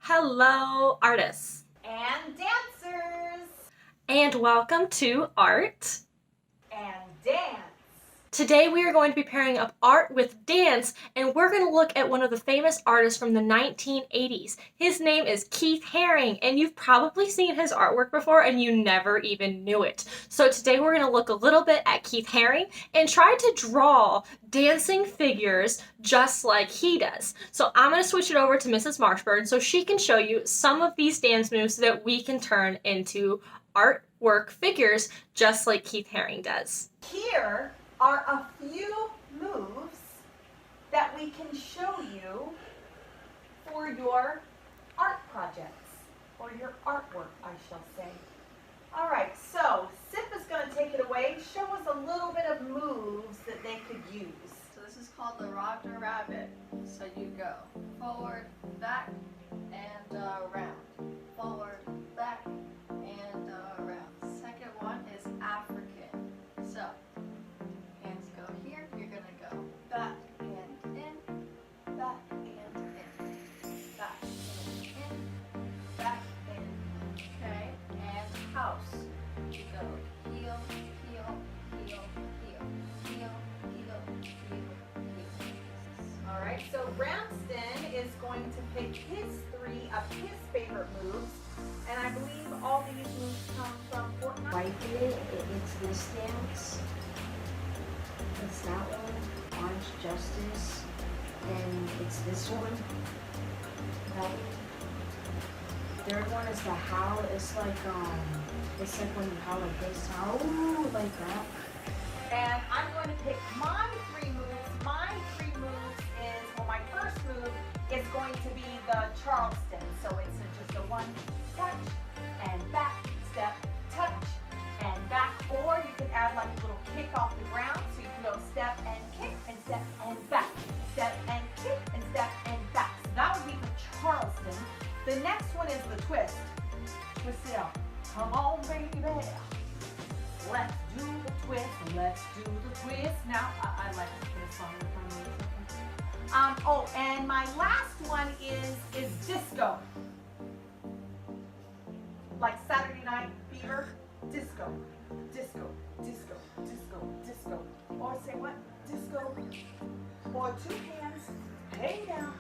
Hello, artists and dancers and welcome to Art and Dance. Today we are going to be pairing up art with dance, and we're going to look at one of the famous artists from the 1980s. His name is Keith Haring, and you've probably seen his artwork before and you never even knew it. So today we're going to look a little bit at Keith Haring and try to draw dancing figures just like he does. So I'm going to switch it over to Mrs. Marshburn so she can show you some of these dance moves that we can turn into artwork figures just like Keith Haring does. Here are a few moves that we can show you for your art projects, or your artwork, I shall say. All right, so Sip is going to take it away. Show us a little bit of moves that they could use. So this is called the Roger Rabbit. So you go forward, back, and around. Forward, back, and around. Second one is African. So hands go here, you're going to go back and in, back and in, back and in, back and in. Okay, and house. You go heel, heel, heel, heel, heel, heel, heel, heel. All right, so Branston is going to pick his 3 of his favorite moves, and I believe all these moves come from Fortnite. Right here, it's this dance. It's that one, Orange Justice, and it's this one. That one. Third one is the howl. It's like when you howl like this, like that. And I'm going to pick my 3 moves. My 3 moves is, well, my first move is going to be the Charleston. So it's just a 1 touch and back, step, touch, and back. Or you can add like a little kick off the ground. So you can go step and kick and step and back. Step and kick and step and back. So that would be the Charleston. The next one is the twist. Twist it out. Come on, baby. Let's do the twist. Let's do the twist. Now, I like to put a song in front of me. Oh, and my last one is disco. Like Saturday Night Fever. Disco. Disco. Disco. Disco. Disco. Or say what? Disco. Or 2 hands. Hey now.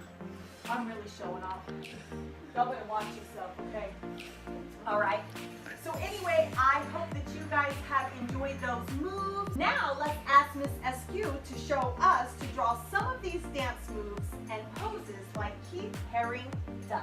I'm really showing off. Y'all better watch yourself, okay? All right. So anyway, I hope that you guys have enjoyed those moves. Now let's ask Miss Escue to show us to draw some of these dance moves and poses like Keith Haring does.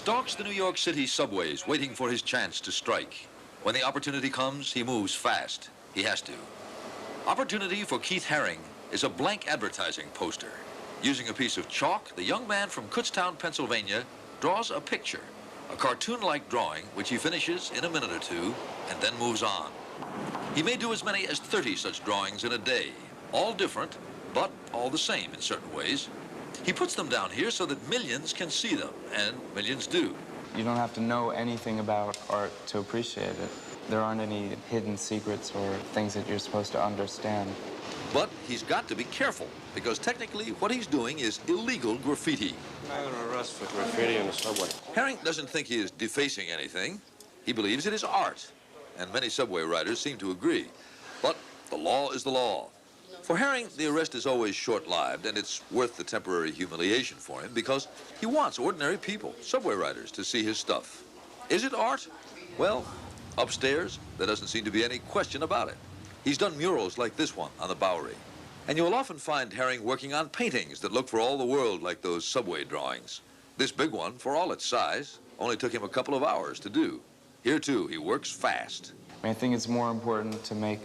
stalks the New York City subways, waiting for his chance to strike. When the opportunity comes, he moves fast. He has to. Opportunity for Keith Haring is a blank advertising poster. Using a piece of chalk, the young man from Kutztown, Pennsylvania, draws a picture, a cartoon-like drawing, which he finishes in a minute or two, and then moves on. He may do as many as 30 such drawings in a day, all different, but all the same in certain ways. He puts them down here so that millions can see them, and millions do. You don't have to know anything about art to appreciate it. There aren't any hidden secrets or things that you're supposed to understand. But he's got to be careful, because technically what he's doing is illegal graffiti. I'm not going to arrest for graffiti on the subway. Haring doesn't think he is defacing anything. He believes it is art, and many subway riders seem to agree. But the law is the law. For Haring, the arrest is always short-lived, and it's worth the temporary humiliation for him because he wants ordinary people, subway riders, to see his stuff. Is it art? Well, upstairs, there doesn't seem to be any question about it. He's done murals like this one on the Bowery. And you'll often find Haring working on paintings that look for all the world like those subway drawings. This big one, for all its size, only took him a couple of hours to do. Here, too, he works fast. I think it's more important to make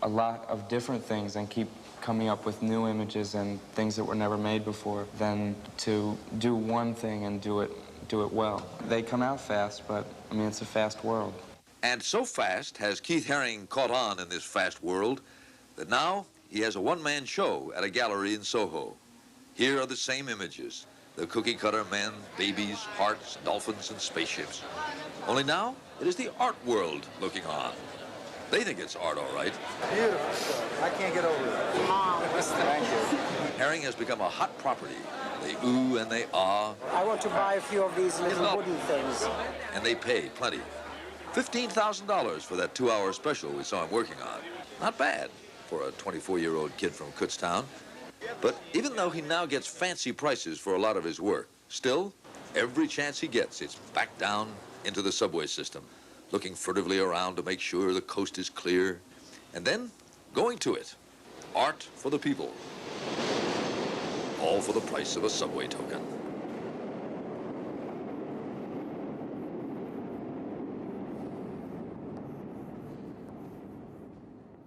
a lot of different things and keep coming up with new images and things that were never made before than to do one thing and do it well. They come out fast, but, I mean, it's a fast world. And so fast has Keith Haring caught on in this fast world that now he has a one-man show at a gallery in Soho. Here are the same images, the cookie-cutter men, babies, hearts, dolphins, and spaceships. Only now, it is the art world looking on. They think it's art, all right. Beautiful stuff. I can't get over it. Thank you. Haring has become a hot property. They ooh and they ah. I want to buy a few of these little wooden things. And they pay plenty. $15,000 for that 2-hour special we saw him working on. Not bad for a 24-year-old kid from Kutztown. But even though he now gets fancy prices for a lot of his work, still, every chance he gets, it's back down into the subway system, looking furtively around to make sure the coast is clear, and then going to it. Art for the people. All for the price of a subway token.